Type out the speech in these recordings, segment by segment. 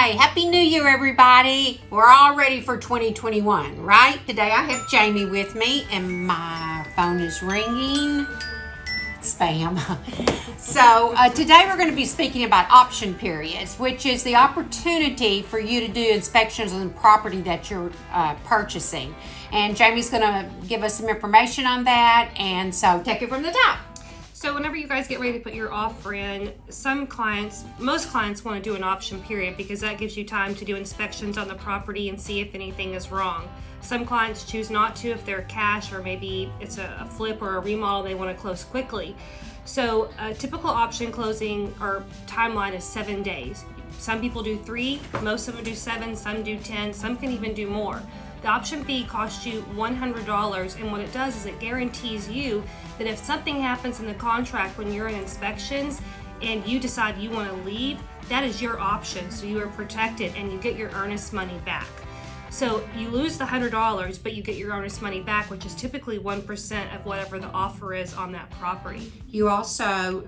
Hi, Happy New Year, everybody. We're all ready for 2021, right? Today I have Jamie with me and my phone is ringing. Spam. So today we're going to be speaking about option periods, which is the opportunity for you to do inspections on the property that you're purchasing. And Jamie's going to give us some information on that, and so take it from the top. So whenever you guys get ready to put your offer in, most clients want to do an option period because that gives you time to do inspections on the property and see if anything is wrong. Some clients choose not to if they're cash, or maybe it's a flip or a remodel, they want to close quickly. So a typical option closing or timeline is 7 days. Some people do 3, most of them do 7, some do 10, some can even do more. The option fee costs you $100, and what it does is it guarantees you that if something happens in the contract when you're in inspections and you decide you want to leave, that is your option, so you are protected and you get your earnest money back. So you lose the $100, but you get your earnest money back, which is typically 1% of whatever the offer is on that property. You also,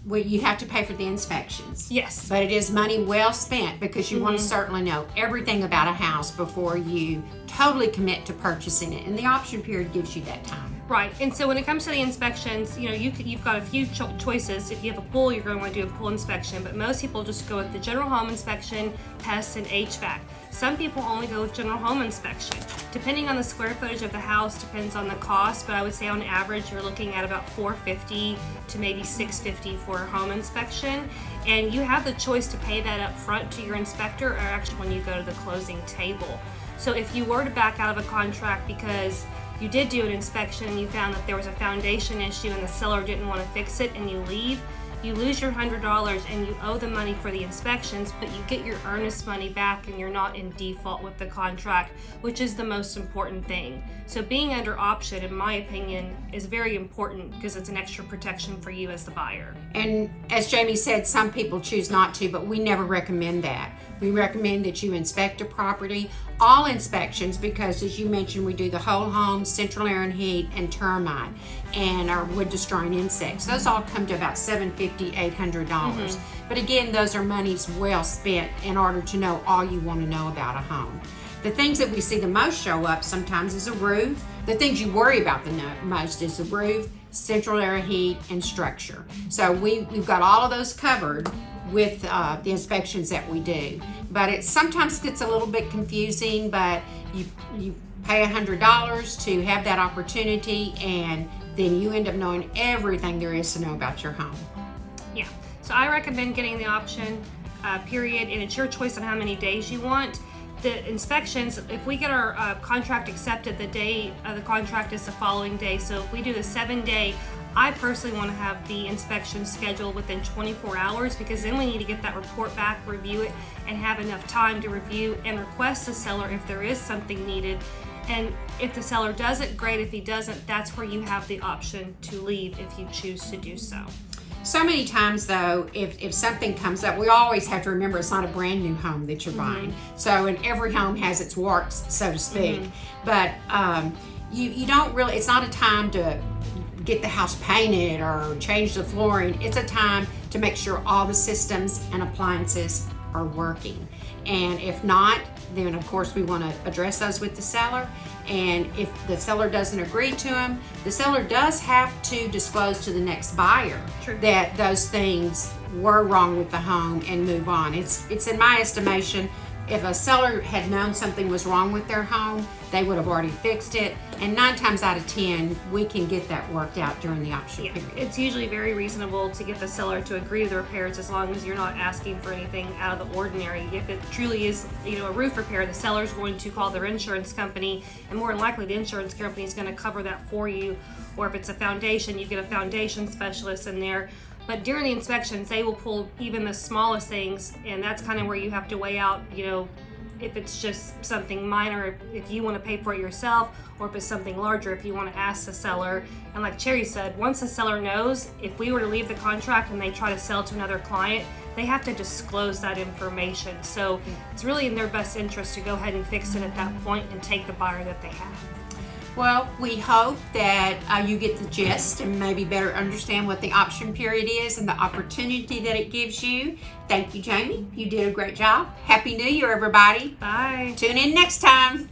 you have to pay for the inspections. Yes. But it is money well spent because you want to certainly know everything about a house before you totally commit to purchasing it. And the option period gives you that time. Right, and so when it comes to the inspections, you've got a few choices. If you have a pool, you're going to want to do a pool inspection, but most people just go with the general home inspection, pests, and HVAC. Some people only go with general home inspection. Depending on the square footage of the house, depends on the cost, but I would say on average you're looking at about $450 to maybe $650 for a home inspection. And you have the choice to pay that up front to your inspector, or actually when you go to the closing table. So if you were to back out of a contract because you did do an inspection and you found that there was a foundation issue and the seller didn't want to fix it, and you leave, you lose your $100 and you owe the money for the inspections, but you get your earnest money back and you're not in default with the contract, which is the most important thing. So being under option, in my opinion, is very important because it's an extra protection for you as the buyer. And as Jamie said, some people choose not to, but we never recommend that. We recommend that you inspect a property, all inspections, because as you mentioned, we do the whole home, central air and heat, and termite, and our wood destroying insects. Those all come to about $750, $800. But again, those are monies well spent in order to know all you want to know about a home. The things that we see the most show up sometimes is a roof. The things you worry about the most is the roof, central air heat, and structure. So we've got all of those covered with the inspections that we do. But it sometimes gets a little bit confusing, but you pay $100 to have that opportunity, and then you end up knowing everything there is to know about your home. Yeah, so I recommend getting the option period, and it's your choice on how many days you want. The inspections, if we get our contract accepted, the day of the contract is the following day. So if we do the 7-day, I personally want to have the inspection scheduled within 24 hours, because then we need to get that report back, review it, and have enough time to review and request the seller if there is something needed. And if the seller does it, great. If he doesn't, that's where you have the option to leave if you choose to do so. So many times though, if something comes up, we always have to remember it's not a brand new home that you're buying. So, and every home has its warts, so to speak. But you don't really, it's not a time to get the house painted or change the flooring. It's a time to make sure all the systems and appliances are working. And if not, then of course we want to address those with the seller. And if the seller doesn't agree to them, the seller does have to disclose to the next buyer that those things were wrong with the home and move on. It's in my estimation, if a seller had known something was wrong with their home, they would have already fixed it. And 9 times out of 10, we can get that worked out during the option period. It's usually very reasonable to get the seller to agree to the repairs, as long as you're not asking for anything out of the ordinary. If it truly is, a roof repair, the seller's going to call their insurance company, and more than likely the insurance company is going to cover that for you. Or if it's a foundation, you get a foundation specialist in there. But during the inspections, they will pull even the smallest things, and that's kind of where you have to weigh out, if it's just something minor, if you want to pay for it yourself, or if it's something larger, if you want to ask the seller. And like Cherry said, once the seller knows, if we were to leave the contract and they try to sell to another client, they have to disclose that information. So it's really in their best interest to go ahead and fix it at that point and take the buyer that they have. Well, we hope that you get the gist and maybe better understand what the option period is and the opportunity that it gives you. Thank you, Jamie. You did a great job. Happy New Year, everybody. Bye. Tune in next time.